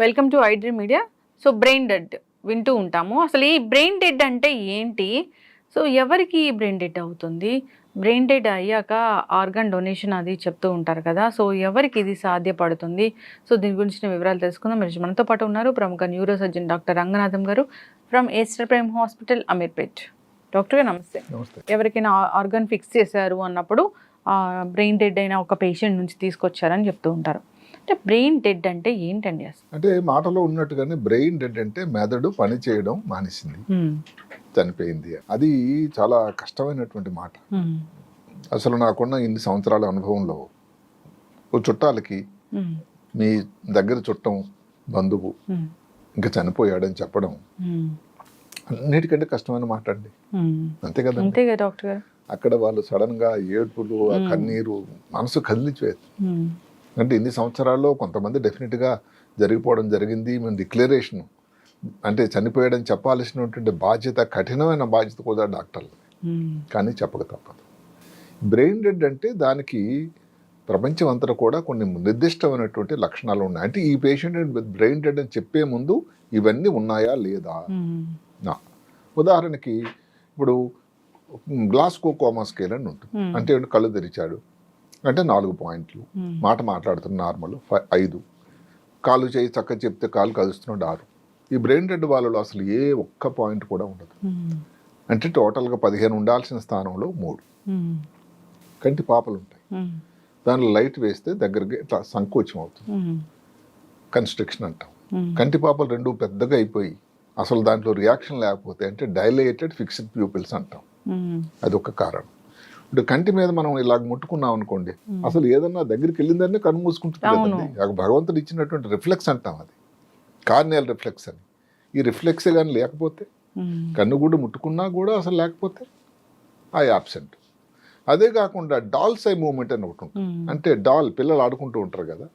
Welcome to iDream media. So brain dead వింటూ ఉంటాము. అసలు ఈ బ్రెయిన్ డెడ్ అంటే ఏంటి? సో ఎవరికి బ్రెయిన్ డెడ్ అవుతుంది? బ్రెయిన్ డెడ్ అయ్యాక ఆర్గన్ డొనేషన్ అది చెప్తూ ఉంటారు కదా. సో ఎవరికి ఇది సాధ్యపడుతుంది? సో దీని గురించిన వివరాలు తెలుసుకుందాం. మీరు మనతో పాటు ఉన్నారు ప్రముఖ న్యూరో సర్జన్ డాక్టర్ రంగనాథం గారు from Aster prime hospital Ameerpet. Doctor గారు నమస్తే. ఎవరికైనా ఆర్గన్ ఫిక్స్ చేశారు అన్నప్పుడు బ్రెయిన్ డెడ్ అయిన ఒక పేషెంట్ నుంచి తీసుకొచ్చారని చెప్తూ ఉంటారు. అంటే బ్రెయిన్ డెడ్ అంటే ఏంటండి అసలు? అంటే మాటలో ఉన్నట్టుగానే బ్రెయిన్ డెడ్ అంటే మెదడు పని చేయడం మానేసింది, చనిపోయింది. అది చాలా కష్టమైనటువంటి మాట. అసలు నాకున్న ఇన్ని సంవత్సరాల అనుభవంలో ఓ చుట్టాలకి మీ దగ్గర చుట్టం బంధువు ఇంకా చనిపోయాడని చెప్పడం అన్నిటికంటే కష్టమైన మాట అండి. అంతే కదా, అంతే కదా డాక్టర్ గారు. అక్కడ వాళ్ళు సడన్ గా ఏడుపులు, ఆ కన్నీరు మనసు కదిలించేది. అంటే ఇన్ని సంవత్సరాల్లో కొంతమంది డెఫినెట్గా జరిగిపోవడం జరిగింది. మేము డిక్లరేషన్ అంటే చనిపోయాడని చెప్పాల్సినటువంటి బాధ్యత, కఠినమైన బాధ్యత కూడా డాక్టర్లు, కానీ చెప్పక తప్పదు. బ్రెయిన్ డెడ్ అంటే దానికి ప్రపంచం అంతా కూడా కొన్ని నిర్దిష్టమైనటువంటి లక్షణాలు ఉన్నాయి. అంటే ఈ పేషెంట్ బ్రెయిన్ డెడ్ అని చెప్పే ముందు ఇవన్నీ ఉన్నాయా లేదా. ఉదాహరణకి ఇప్పుడు గ్లాస్కో కోమా స్కేల్ అని ఉంటుంది. అంటే కళ్ళు తెరిచాడు అంటే 4 పాయింట్లు, మాట మాట్లాడుతున్న నార్మల్ 5, కాలు చేయి చక్క చెప్తే కాలు కలుస్తున్నాడు 6. ఈ బ్రెయిన్ డెడ్ వాళ్ళలో అసలు ఏ ఒక్క పాయింట్ కూడా ఉండదు. అంటే టోటల్గా 15 ఉండాల్సిన స్థానంలో 3. కంటి పాపలు ఉంటాయి, దానిలో లైట్ వేస్తే దగ్గరకి ఇట్లా సంకోచం అవుతుంది, కన్స్ట్రక్షన్ అంటాం. కంటి పాపలు 2 పెద్దగా అయిపోయి అసలు దాంట్లో రియాక్షన్ లేకపోతే అంటే డైలేటెడ్ ఫిక్స్డ్ ప్యూపిల్స్ అంటాం. అదొక కారణం. ఇప్పుడు కంటి మీద మనం ఇలాగ ముట్టుకున్నాం అనుకోండి, అసలు ఏదన్నా దగ్గరికి వెళ్ళిందనే కన్ను మూసుకుంటుంది కదండి. భగవంతుడు ఇచ్చినటువంటి రిఫ్లెక్స్ అంటాం, అది కార్నియల్ రిఫ్లెక్స్ అని. ఈ రిఫ్లెక్స్ కానీ లేకపోతే, కన్ను కూడా ముట్టుకున్నా కూడా అసలు లేకపోతే ఆ యాబ్సెంట్. అదే కాకుండా డాల్స్ ఐ మూవ్మెంట్ అని ఒకటి ఉంటుంది. అంటే డాల్ పిల్లలు ఆడుకుంటూ ఉంటారు కదా,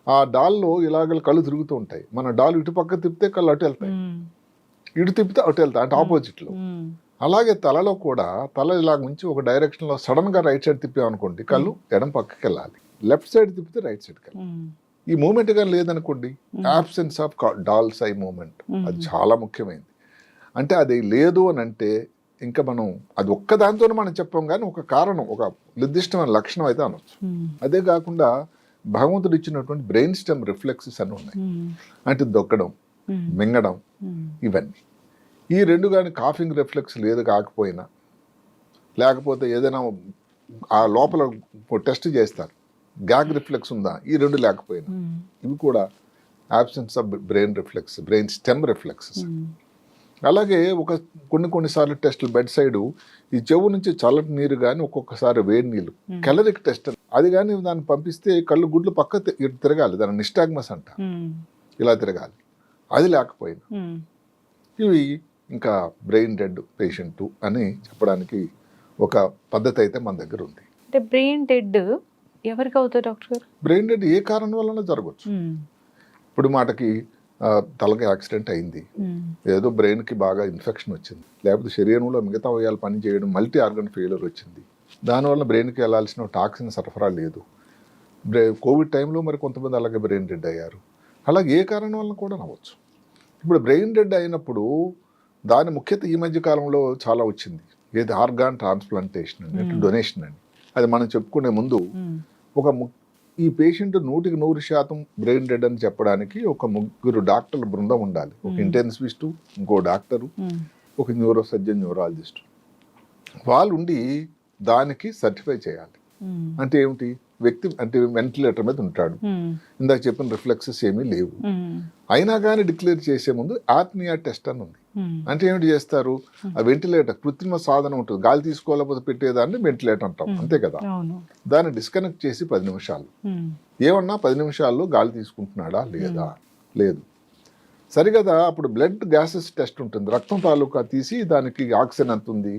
ఆ డాల్లో ఇలాగ కళ్ళు తిరుగుతూ ఉంటాయి. మన డాల్ ఇటు పక్క తిప్పితే కళ్ళు అటు వెళ్తాయి, ఇటు తిప్పితే అటు వెళ్తాయి, అంటే ఆపోజిట్లో. అలాగే తలలో కూడా తల ఇలాగ నుంచి ఒక డైరెక్షన్లో సడన్గా రైట్ సైడ్ తిప్పామనుకోండి, కళ్ళు ఎడం పక్కకి వెళ్ళాలి. లెఫ్ట్ సైడ్ తిప్పితే రైట్ సైడ్కి వెళ్ళాలి. ఈ మూమెంట్ కానీ లేదనుకోండి, absence of doll's eye moment, అది చాలా ముఖ్యమైనది. అంటే అది లేదు అని అంటే ఇంకా మనం అది ఒక్కదాంతోనే మనం చెప్పాం, కానీ ఒక కారణం, ఒక నిర్దిష్టమైన లక్షణం అయితే అనొచ్చు. అదే కాకుండా భగవంతుడు ఇచ్చినటువంటి బ్రెయిన్ స్టెమ్ రిఫ్లెక్సెస్ అని ఉన్నాయి. అంటే దొక్కడం, మింగడం, ఇవన్నీ. ఈ 2 కానీ కాఫింగ్ రిఫ్లెక్స్ లేదు కాకపోయినా, లేకపోతే ఏదైనా ఆ లోపల టెస్ట్ చేస్తారు, గ్యాగ్ రిఫ్లెక్స్ ఉందా, ఈ 2 లేకపోయినా, ఇవి కూడా absence of brain reflex, brain stem reflexes. అలాగే కొన్నిసార్లు టెస్టులు బెడ్ సైడు ఈ చెవు నుంచి చల్లటి నీరు కానీ ఒక్కొక్కసారి వేడి నీళ్ళు, కెలరిక్ టెస్ట్, అది కానీ దాన్ని పంపిస్తే కళ్ళు గుడ్లు పక్క తిరగాలి, దాన్ని నిస్టాగ్మస్ అంట, ఇలా తిరగాలి, అది లేకపోయినా, ఇవి ఇంకా బ్రెయిన్ డెడ్ పేషెంట్ అని చెప్పడానికి ఒక పద్ధతి అయితే మన దగ్గర ఉంది. అంటే బ్రెయిన్ డెడ్ ఎవరికి అవుతుంది డాక్టర్ గారు? బ్రెయిన్ డెడ్ ఏ కారణం వలన జరగచ్చు. ఇప్పుడు మాటకి తలకి యాక్సిడెంట్ అయింది, ఏదో బ్రెయిన్కి బాగా ఇన్ఫెక్షన్ వచ్చింది, లేకపోతే శరీరంలో మిగతా అవయాలు పని చేయడం, మల్టీ ఆర్గన్ ఫెయిల్యూర్ వచ్చింది, దానివల్ల బ్రెయిన్కి వెళ్ళాల్సిన టాక్సిన్ సరఫరా లేదు. కోవిడ్ టైంలో మరి కొంతమంది అలాగే బ్రెయిన్ డెడ్ అయ్యారు. అలాగే ఏ కారణం వలన కూడా నవ్వచ్చు. ఇప్పుడు బ్రెయిన్ డెడ్ అయినప్పుడు దాని ముఖ్యత ఈ మధ్య కాలంలో చాలా వచ్చింది, ఏది ఆర్గాన్ ట్రాన్స్ప్లాంటేషన్ అని, డొనేషన్ అని. అది మనం చెప్పుకునే ముందు ఈ పేషెంట్ 100% బ్రెయిన్ డెడ్ అని చెప్పడానికి ఒక 3 డాక్టర్ల బృందం ఉండాలి. ఒక ఇంటెన్సివిస్టు, ఇంకో డాక్టరు, ఒక న్యూరో సర్జన్, న్యూరాలజిస్టు. వాళ్ళు ఉండి దానికి సర్టిఫై చేయాలి. అంటే ఏమిటి, వ్యక్తి అంటే వెంటిలేటర్ మీద ఉంటాడు, ఇందాక చెప్పిన రిఫ్లెక్సెస్ ఏమీ లేవు, అయినా కానీ డిక్లేర్ చేసే ముందు ఆప్నియా టెస్ట్ అని ఉంది. అంటే ఏమిటి చేస్తారు, ఆ వెంటిలేటర్ కృత్రిమ సాధనం ఉంటుంది, గాలి తీసుకోలేకపోతే పెట్టేదాన్ని వెంటిలేటర్ అంటాం, అంతే కదా. దాన్ని డిస్కనెక్ట్ చేసి 10 నిమిషాలు, ఏమన్నా 10 నిమిషాల్లో గాలి తీసుకుంటున్నాడా లేదా, లేదు, సరిగదా. అప్పుడు బ్లడ్ గ్యాసెస్ టెస్ట్ ఉంటుంది, రక్తం తాలూకా తీసి దానికి ఆక్సిజన్ ఎంత ఉంది,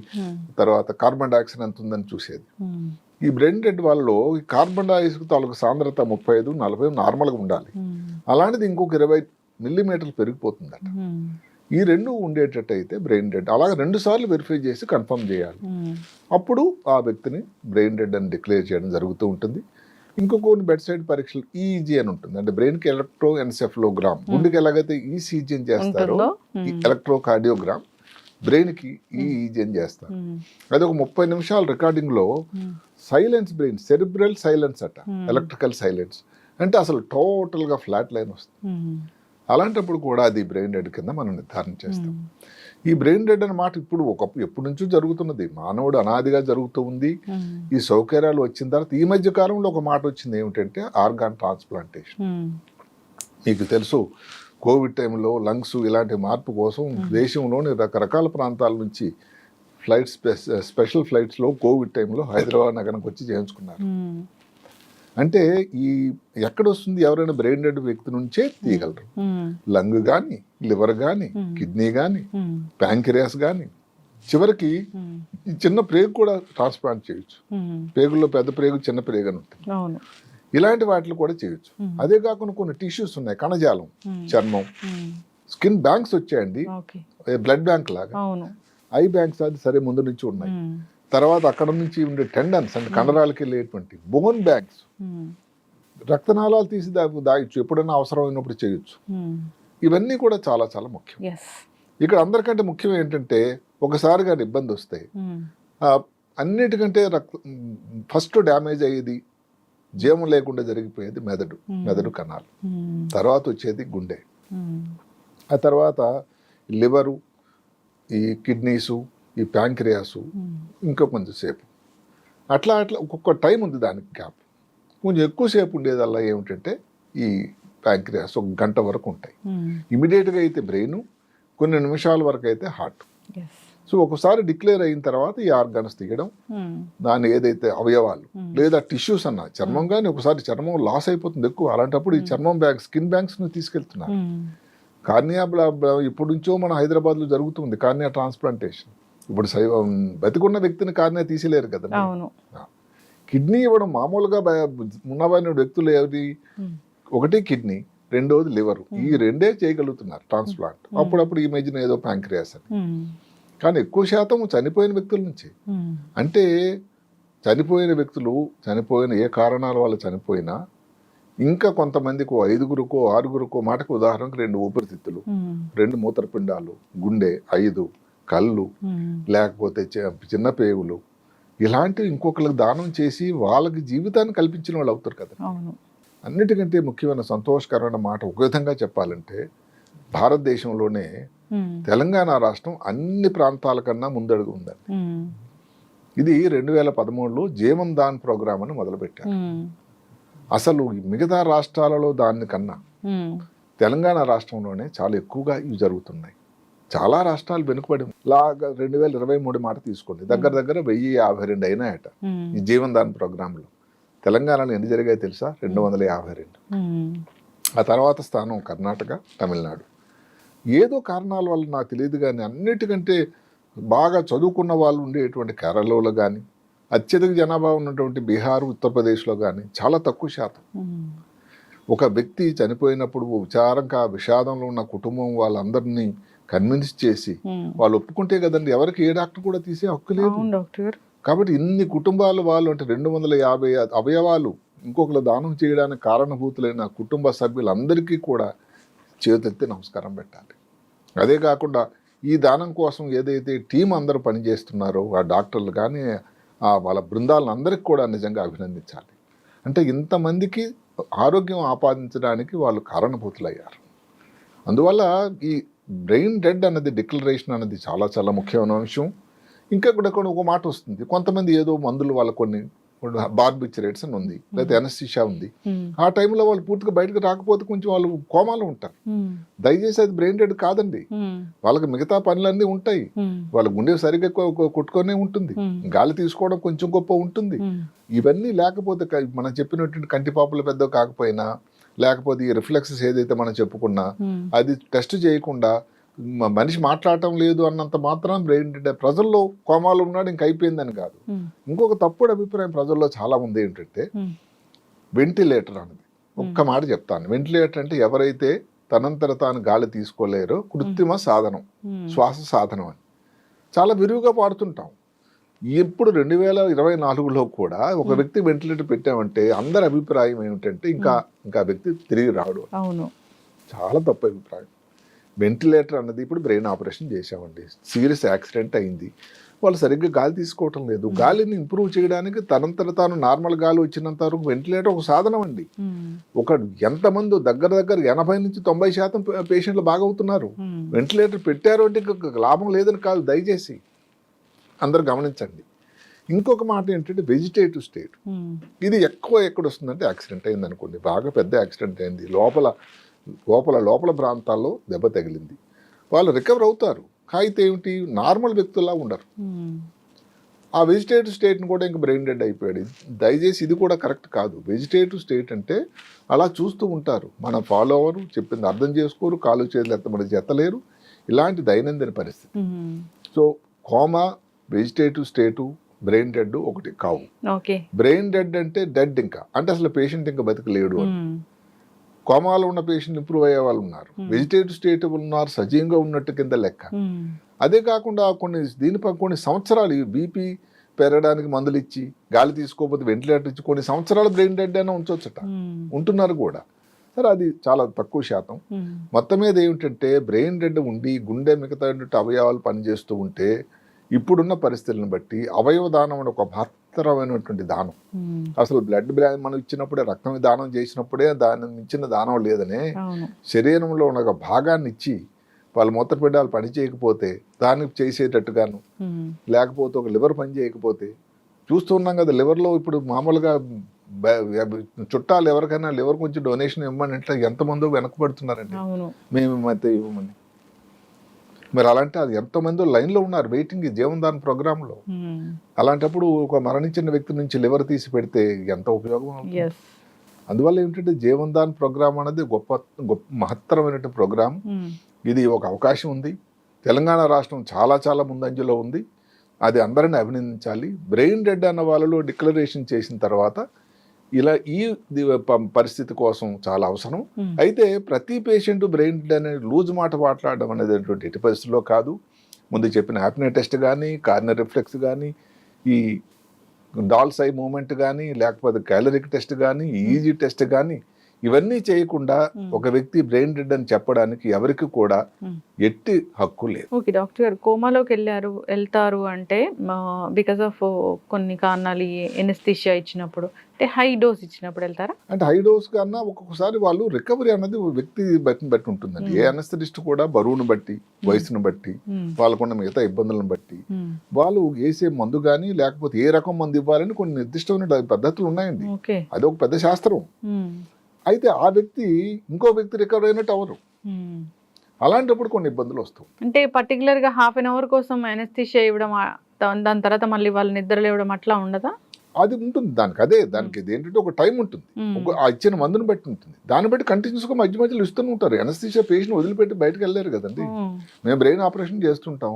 తర్వాత కార్బన్ డైఆక్సైడ్ ఎంత ఉందని చూసేది. ఈ బ్రెయిన్ డెడ్ వాళ్ళలో ఈ కార్బన్ డైఆక్సైడ్ తాలూకు సాంద్రత 35-40 నార్మల్గా ఉండాలి, అలాంటిది ఇంకొక 20 మిల్లీమీటర్లు పెరిగిపోతుందట. ఈ 2 ఉండేటట్టు అయితే బ్రెయిన్ డెడ్. అలాగే 2 సార్లు వెరిఫై చేసి కన్ఫర్మ్ చేయాలి, అప్పుడు ఆ వ్యక్తిని బ్రెయిన్ డెడ్ అని డిక్లేర్ చేయడం జరుగుతూ ఉంటుంది. ఇంకో కొన్ని బెడ్ సైడ్ పరీక్షలు ఈఈజీ అని ఉంటుంది, అంటే బ్రెయిన్కి ఎలక్ట్రో ఎన్సెఫలోగ్రామ్, గుండెకి ఎలాగైతే ఈసీజీ అని చేస్తారో ఎలక్ట్రోకార్డియోగ్రామ్ బ్రెయిన్కి ఈఈజీ అని చేస్తారు. అది ఒక 30 నిమిషాల రికార్డింగ్లో సైలెన్స్ బ్రెయిన్, సెరిబ్రల్ సైలెన్స్ అట, ఎలక్ట్రికల్ సైలెన్స్ అంటే అసలు టోటల్గా ఫ్లాట్ లైన్ వస్తుంది. అలాంటప్పుడు కూడా అది బ్రెయిన్ డెడ్ కింద మనం నిర్ధారణ చేస్తాం. ఈ బ్రెయిన్ డెడ్ అనే మాట ఇప్పుడు ఎప్పటి నుంచో జరుగుతున్నది, మానవుడు అనాదిగా జరుగుతూ ఉంది. ఈ సౌకర్యాలు వచ్చిన తర్వాత ఈ మధ్య కాలంలో ఒక మాట వచ్చింది, ఏమిటంటే ఆర్గాన్ ట్రాన్స్ప్లాంటేషన్. మీకు తెలుసు, కోవిడ్ టైంలో లంగ్స్ ఇలాంటి మార్పు కోసం దేశంలోని రకరకాల ప్రాంతాల నుంచి ఫ్లైట్స్, స్పెషల్ ఫ్లైట్స్లో కోవిడ్ టైంలో హైదరాబాద్ నగరానికి వచ్చి చేయించుకున్నారు. అంటే ఈ ఎక్కడ వస్తుంది, ఎవరైనా బ్రెయిన్ డెడ్ వ్యక్తి నుంచే తీయగలరు. లంగ్ కానీ, లివర్ కానీ, కిడ్నీ కానీ, ప్యాంక్రియాస్ కానీ, చివరికి చిన్న ప్రేగు కూడా ట్రాన్స్ప్లాంట్ చేయొచ్చు. ప్రేగుల్లో పెద్ద ప్రేగు, చిన్న ప్రేగు అని ఉంటుంది. ఇలాంటి వాటిలో కూడా చేయొచ్చు. అదే కాకుండా కొన్ని టిష్యూస్ ఉన్నాయి, కణజాలం, చర్మం, స్కిన్ బ్యాంక్స్ వచ్చాయండి, బ్లడ్ బ్యాంక్ లాగా. ఐ బ్యాంక్స్ అది సరే ముందు నుంచి ఉన్నాయి. తర్వాత అక్కడ నుంచి ఉండే టెండన్స్ అంటే కండరాలకి వెళ్ళేటువంటి బోన్ బ్యాంక్స్, రక్తనాళాలు తీసి దాయొచ్చు, ఎప్పుడైనా అవసరమైనప్పుడు చేయొచ్చు. ఇవన్నీ కూడా చాలా చాలా ముఖ్యం. ఇక్కడ అందరికంటే ముఖ్యం ఏంటంటే, ఒకసారి కానీ ఇబ్బంది వస్తే అన్నిటికంటే ఫస్ట్ డ్యామేజ్ అయ్యేది, జీవం లేకుండా జరిగిపోయేది మెదడు కణాలు, తర్వాత వచ్చేది గుండె, ఆ తర్వాత లివరు, ఈ కిడ్నీసు, ఈ ప్యాంక్రియాసు, ఇంకా కొంచెంసేపు అట్లా ఒక్కొక్క టైం ఉంది దానికి గ్యాప్. కొంచెం ఎక్కువసేపు ఉండేదల్లా ఏమిటంటే ఈ ప్యాంక్రియాస్ 1 గంట వరకు ఉంటాయి. ఇమీడియట్గా అయితే బ్రెయిన్, కొన్ని నిమిషాల వరకు అయితే హార్ట్. సో ఒకసారి డిక్లేర్ అయిన తర్వాత ఈ ఆర్గాన్స్ తీయడం, దాని ఏదైతే అవయవాలు లేదా టిష్యూస్ అన్న చర్మం కానీ, ఒకసారి చర్మం లాస్ అయిపోతుంది ఎక్కువ, అలాంటప్పుడు ఈ చర్మం బ్యాంక్, స్కిన్ బ్యాంక్స్ని తీసుకెళ్తున్నారు. కార్నియా ఇప్పుడు నుంచో మన హైదరాబాద్లో జరుగుతుంది కార్నియా ట్రాన్స్ప్లాంటేషన్. ఇప్పుడు బతికున్న వ్యక్తిని కార్నియా తీసేలేరు కదా. కిడ్నీ ఇవ్వడం మామూలుగా ఉన్నవైన వ్యక్తులు ఏది, ఒకటి కిడ్నీ, రెండోది లివర్, ఈ రెండే చేయగలుగుతున్నారు ట్రాన్స్ప్లాంట్. అప్పుడప్పుడు ఈ మధ్యన ఏదో ప్యాంక్రియాస్ అని. కానీ ఎక్కువ శాతం చనిపోయిన వ్యక్తుల నుంచి. అంటే చనిపోయిన వ్యక్తులు, చనిపోయిన ఏ కారణాల వల్ల చనిపోయినా, ఇంకా కొంతమందికి 5గురికో 6గురికో, మాటకు ఉదాహరణకు 2 ఊపిరితిత్తులు, 2 మూత్రపిండాలు, గుండె, 5 కళ్ళు, లేకపోతే చిన్న పేగులు, ఇలాంటివి ఇంకొకరికి దానం చేసి వాళ్ళకి జీవితాన్ని కల్పించిన వాళ్ళు అవుతారు కదా. అన్నిటికంటే ముఖ్యమైన సంతోషకరమైన మాట ఒక విధంగా చెప్పాలంటే, భారతదేశంలోనే తెలంగాణ రాష్ట్రం అన్ని ప్రాంతాల కన్నా ముందడుగు ఉందండి. ఇది 2013లో జీవన్ దాన్ ప్రోగ్రామ్ అని మొదలుపెట్టారు. అసలు మిగతా రాష్ట్రాలలో దానికన్నా తెలంగాణ రాష్ట్రంలోనే చాలా ఎక్కువగా ఇవి జరుగుతున్నాయి. చాలా రాష్ట్రాలు వెనుకబడి లాగా 2023 మాట తీసుకోండి, దగ్గర 1052 అయినాయట ఈ జీవన్ దాన్ ప్రోగ్రాంలో. తెలంగాణలో ఎన్ని జరిగాయో తెలుసా? 252. ఆ తర్వాత స్థానం కర్ణాటక, తమిళనాడు. ఏదో కారణాల వల్ల నాకు తెలియదు కానీ అన్నిటికంటే బాగా చదువుకున్న వాళ్ళు ఉండేటువంటి కేరళలో కానీ, అత్యధిక జనాభా ఉన్నటువంటి బీహార్, ఉత్తరప్రదేశ్లో కానీ చాలా తక్కువ శాతం. ఒక వ్యక్తి చనిపోయినప్పుడు విషాదంలో ఉన్న కుటుంబం వాళ్ళందరినీ కన్విన్స్ చేసి వాళ్ళు ఒప్పుకుంటే కదండి, ఎవరికి ఏ డాక్టర్ కూడా తీసే హక్కు లేదు. కాబట్టి ఇన్ని కుటుంబాలు వాళ్ళు, అంటే 250 అవయవాలు ఇంకొకరు దానం చేయడానికి కారణభూతులైన కుటుంబ సభ్యులందరికీ కూడా చేతులెత్తి నమస్కారం పెట్టాలి. అదే కాకుండా ఈ దానం కోసం ఏదైతే టీం అందరూ పనిచేస్తున్నారో ఆ డాక్టర్లు కానీ వాళ్ళ బృందాలను అందరికీ కూడా నిజంగా అభినందించాలి. అంటే ఇంతమందికి ఆరోగ్యం ఆపాదించడానికి వాళ్ళు కారణభూతులయ్యారు. అందువల్ల ఈ బ్రెయిన్ డెడ్ అన్నది డిక్లరేషన్ అనేది చాలా చాలా ముఖ్యమైన విషయం. ఇంకా కూడా ఒక మాట వస్తుంది, కొంతమంది ఏదో మందులు వాళ్ళ కొన్ని బార్బిచరేట్స్ అని ఉంది, లేకపోతే ఎనస్థీషియా ఉంది, ఆ టైంలో వాళ్ళు పూర్తిగా బయటకు రాకపోతే కొంచెం వాళ్ళు కోమాలో ఉంటారు. దయచేసి అది బ్రెయిన్ డెడ్ కాదండి, వాళ్ళకి మిగతా పనులన్నీ ఉంటాయి, వాళ్ళ గుండె సరిగ్గా కొట్టుకొనే ఉంటుంది, గాలి తీసుకోవడం కొంచెం గొప్ప ఉంటుంది. ఇవన్నీ లేకపోతే మనం చెప్పినటువంటి కంటిపాపులు పెద్ద కాకపోయినా, లేకపోతే ఈ రిఫ్లెక్సెస్ ఏదైతే మనం చెప్పుకున్నా అది టెస్ట్ చేయకుండా మనిషి మాట్లాడటం లేదు అన్నంత మాత్రం బ్రెయిన్ డెడ్, ప్రజల్లో కోమాలో ఉన్నాడు ఇంక అయిపోయిందని కాదు. ఇంకొక తప్పుడు అభిప్రాయం ప్రజల్లో చాలా ఉంది ఏంటంటే వెంటిలేటర్ అనేది. ఒక్క మాట చెప్తాను, వెంటిలేటర్ అంటే ఎవరైతే తనంతట తాను గాలి తీసుకోలేరో కృత్రిమ సాధనం, శ్వాస సాధనం అని చాలా విరివిగా పాడుతుంటాం. ఇప్పుడు 2024లో కూడా ఒక వ్యక్తి వెంటిలేటర్ పెట్టామంటే అందరి అభిప్రాయం ఏమిటంటే ఇంకా వ్యక్తి తిరిగి రాడు. అవును, చాలా తప్పు అభిప్రాయం. వెంటిలేటర్ అన్నది ఇప్పుడు బ్రెయిన్ ఆపరేషన్ చేశామండి, సీరియస్ యాక్సిడెంట్ అయింది, వాళ్ళు సరిగ్గా గాలి తీసుకోవటం లేదు, గాలిని ఇంప్రూవ్ చేయడానికి తనంతట తాను నార్మల్ గాలి వచ్చినంత వరకు వెంటిలేటర్ ఒక సాధనం అండి. ఒక ఎంతమంది దగ్గర 80 నుంచి 90% పేషెంట్లు బాగవుతున్నారు. వెంటిలేటర్ పెట్టారు అంటే లాభం లేదని కాదు, దయచేసి అందరు గమనించండి. ఇంకొక మాట ఏంటంటే వెజిటేటివ్ స్టేట్, ఇది ఎక్కడ వస్తుందంటే యాక్సిడెంట్ అయింది అనుకోండి, బాగా పెద్ద యాక్సిడెంట్ అయింది, లోపల ప్రాంతాల్లో దెబ్బ తగిలింది, వాళ్ళు రికవర్ అవుతారు. అయితే ఏమిటి, నార్మల్ వ్యక్తుల్లా ఉండరు. ఆ వెజిటేటివ్ స్టేట్ని కూడా ఇంకా బ్రెయిన్ డెడ్ అయిపోయాడు. దయచేసి ఇది కూడా కరెక్ట్ కాదు. వెజిటేటివ్ స్టేట్ అంటే అలా చూస్తూ ఉంటారు, మన ఫాలో అవ్వరు, చెప్పింది అర్థం చేసుకోరు, కాలు చేతులు ఎత్తమని ఎత్తలేరు, ఇలాంటి దైనందిన పరిస్థితి. సో కోమా, వెజిటేటివ్ స్టేటు, బ్రెయిన్ డెడ్ ఒకటి కావు. బ్రెయిన్ డెడ్ అంటే డెడ్ ఇంకా అంటే అసలు పేషెంట్ ఇంకా బతికలేడు అని. కోమాలో ఉన్న పేషెంట్ ఇంప్రూవ్ అయ్యే వాళ్ళు ఉన్నారు, వెజిటేటివ్ స్టేట్ ఉన్నారు, సజీవంగా ఉన్నట్టు కింద లెక్క. అదే కాకుండా కొన్ని సంవత్సరాలు బీపీ పెరగడానికి మందులు ఇచ్చి గాలి తీసుకోకపోతే వెంటిలేటర్ ఇచ్చి కొన్ని సంవత్సరాలు బ్రెయిన్ డెడ్ అయినా ఉంచవచ్చట, ఉంటున్నారు కూడా. సరే అది చాలా తక్కువ శాతం. మొత్తం మీద ఏమిటంటే బ్రెయిన్ డెడ్ ఉండి గుండె మిగతా అవయవాలు పనిచేస్తూ ఉంటే ఇప్పుడున్న పరిస్థితులను బట్టి అవయవ దానం అనే ఒక మహత్తరమైనటువంటి దానం. అసలు బ్లడ్ మనం ఇచ్చినప్పుడే, రక్తం దానం చేసినప్పుడే దాని ఇచ్చిన దానం లేదనే, శరీరంలో ఉన్న ఒక భాగాన్ని ఇచ్చి వాళ్ళు మూత్రపిండాలు పని చేయకపోతే దానికి చేసేటట్టుగాను, లేకపోతే ఒక లివర్ పని చేయకపోతే చూస్తున్నాం కదా. లివర్లో ఇప్పుడు మామూలుగా చుట్టాలు ఎవరికైనా లివర్ కొంచెం డొనేషన్ ఇవ్వమని అంటే ఎంతమందో వెనకబడుతున్నారండి, మేము అయితే ఇవ్వమని. మరి అలాంటి అది ఎంతోమంది లైన్లో ఉన్నారు వెయిటింగ్ జీవనదాన్ ప్రోగ్రాంలో. అలాంటప్పుడు ఒక మరణించిన వ్యక్తి నుంచి లివర్ తీసి పెడితే ఎంత ఉపయోగం అవుతుంది. అందువల్ల ఏమిటంటే జీవనదాన్ ప్రోగ్రాం అనేది గొప్ప మహత్తరమైనటువంటి ప్రోగ్రాం. ఇది ఒక అవకాశం ఉంది. తెలంగాణ రాష్ట్రం చాలా ముందంజలో ఉంది, అది అందరిని అభినందించాలి. బ్రెయిన్ డెడ్ అన్న వాళ్ళలో డిక్లరేషన్ చేసిన తర్వాత ఇలా ఈ పరిస్థితి కోసం చాలా అవసరం. అయితే ప్రతి పేషెంట్ బ్రెయిన్ డెడ్ అనే లూజ్ మాట మాట్లాడడం అనేది ఎట్టి పరిస్థితుల్లో కాదు. ముందు చెప్పిన హ్యాపీనే టెస్ట్ కానీ, కార్నర్ రిఫ్లెక్స్ కానీ, ఈ డాల్స్ ఐ మూమెంట్ కానీ, లేకపోతే క్యాలరిక్ టెస్ట్ కానీ, ఈజీ టెస్ట్ కానీ, ఇవన్నీ చేయకుండా ఒక వ్యక్తి బ్రెయిన్ డెడ్ అని చెప్పడానికి ఎవరికి కూడా ఎట్టి హక్కు లేదు. ఓకే డాక్టర్ గారు, కోమాలోకి వెళ్తారు అంటే బికాస్ ఆఫ్ కొన్ని కారణాలు, ఎనస్థీషియా ఇచ్చినప్పుడు అంటే హై డోస్ ఇచ్చినప్పుడు వెళ్తారా? అంటే హై డోస్ కన్నా ఒక్కొక్కసారి వాళ్ళు రికవరీ అన్నది వ్యక్తి బట్టి ఉంటుందండి. ఏ అనస్థిస్ట్ కూడా బరువును బట్టి, వయసును బట్టి, వాళ్ళకున్న మిగతా ఇబ్బందులను బట్టి వాళ్ళు వేసే మందు కానీ, లేకపోతే ఏ రకం మందు ఇవ్వాలని కొన్ని నిర్దిష్టమైన పద్ధతులు ఉన్నాయండి. అది ఒక పెద్ద శాస్త్రం. అయితే ఆ వ్యక్తి ఇంకో వ్యక్తి రికవర్ అయినట్టు అవరు. అలాంటప్పుడు కొన్ని ఇబ్బందులు వస్తాయి. అంటే పర్టికులర్ గా హాఫ్ అన్ అవర్ కోసం అనస్థీషియా ఇవ్వడం, దాని తర్వాత మళ్ళీ వాళ్ళు నిద్ర లేవడం అట్లా ఉండదా? అది ఉంటుంది దానికి ఏంటంటే ఒక టైం ఉంటుంది, ఆ ఇచ్చిన మందుని బట్టి ఉంటుంది. దాన్ని బట్టి కంటిన్యూస్ గా మధ్యలో ఇస్తూనే ఉంటారు. అనస్థీషియా పేషెంట్ వదిలిపెట్టి బయటకు వెళ్ళలేరు కదండి. మేము బ్రెయిన్ ఆపరేషన్ చేస్తుంటాం.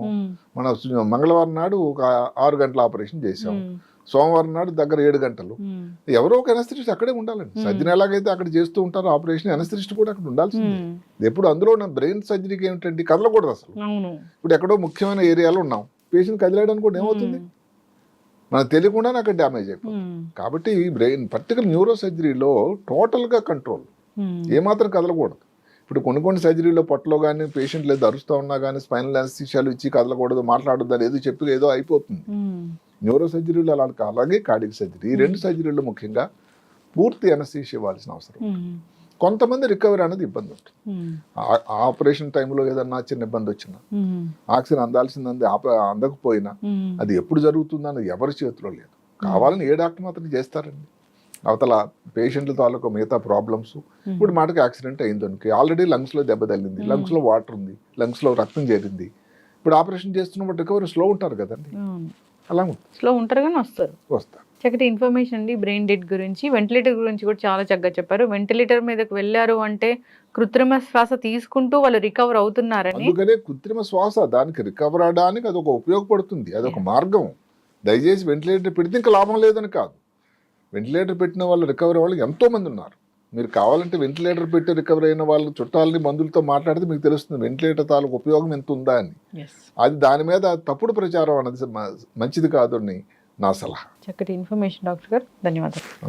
మన మంగళవారం నాడు ఒక 6 గంటల ఆపరేషన్ చేసాం, సోమవారం నాడు దగ్గర 7 గంటలు. ఎవరో ఒక అనస్థిస్ట్ అక్కడే ఉండాలండి. సర్జన్ ఎలాగైతే అక్కడ చేస్తూ ఉంటారో ఆపరేషన్, అనస్థిస్ట్ కూడా అక్కడ ఉండాల్సిందే. ఎప్పుడు అందులో ఉన్న బ్రెయిన్ సర్జరీకి ఏమిటండి, కదలకూడదు అసలు. ఇప్పుడు ఎక్కడో ముఖ్యమైన ఏరియాలో ఉన్నాం, పేషెంట్ కదిలేయడానికి కూడా ఏమవుతుంది, మనకు తెలియకుండా అక్కడ డ్యామేజ్ అయిపోతుంది. కాబట్టి బ్రెయిన్ పర్టికులర్ న్యూరో సర్జరీలో టోటల్గా కంట్రోల్, ఏమాత్రం కదలకూడదు. ఇప్పుడు కొన్ని సర్జరీలో పొట్టలో కానీ పేషెంట్లు ఏదో అరుస్తూ ఉన్నా కానీ స్పైనల్ అనస్థీషియాలు ఇచ్చి కదలకూడదు, మాట్లాడొద్దు అని ఏదో చెప్పి ఏదో అయిపోతుంది. న్యూరో సర్జరీలో అలాగే కార్డియక్ సర్జరీ, ఈ 2 సర్జరీలో ముఖ్యంగా పూర్తి అనస్థీషియా ఇవ్వాల్సిన అవసరం. కొంతమంది రికవరీ అనేది ఇబ్బంది ఉంటుంది. ఆపరేషన్ టైంలో ఏదన్నా చిన్న ఇబ్బంది వచ్చినా, ఆక్సిజన్ అందాల్సింది అందకపోయినా, అది ఎప్పుడు జరుగుతుందో అనేది ఎవరి చేతిలో లేదు. కావాలని ఏ డాక్టర్ మాత్రం చేస్తారండి. అవతల పేషెంట్ల తాలూకు మిగతా ప్రాబ్లమ్స్, ఇప్పుడు మాటకి యాక్సిడెంట్ అయింది, ఆల్రెడీ లంగ్స్లో దెబ్బ తగిలింది, లంగ్స్లో వాటర్ ఉంది, లంగ్స్లో రక్తం చేరింది, ఇప్పుడు ఆపరేషన్ చేస్తున్నప్పుడు రికవరీ స్లో ఉంటారు కదండి. అలా స్లో ఉంటారు కానీ వస్తారు. చక్కటి ఇన్ఫర్మేషన్ అండి బ్రెయిన్ డెడ్ గురించి. వెంటిలేటర్ గురించి కూడా చాలా చక్కగా చెప్పారు. వెంటిలేటర్ మీదకి వెళ్ళారు అంటే కృత్రిమ శ్వాస తీసుకుంటూ వాళ్ళు రికవర్ అవుతున్నారని. అందుకనే కృత్రిమ శ్వాస దానికి రికవర్ అవడానికి అది ఒక ఉపయోగపడుతుంది, అదొక మార్గం. దయచేసి వెంటిలేటర్ పెడితే ఇంకా లాభం లేదని కాదు. వెంటిలేటర్ పెట్టిన వాళ్ళు రికవరీ వాళ్ళు ఎంతో మంది ఉన్నారు. మీరు కావాలంటే వెంటిలేటర్ పెట్టి రికవర్ అయిన వాళ్ళు చుట్టాలని మందులతో మాట్లాడితే మీకు తెలుస్తుంది వెంటిలేటర్ తాలూకు ఉపయోగం ఎంత ఉందా అని. అది దాని మీద తప్పుడు ప్రచారం అన్నది మంచిది కాదు అని నా సలహా. చక్కటి ఇన్ఫర్మేషన్ డాక్టర్ గారు, ధన్యవాదాలు.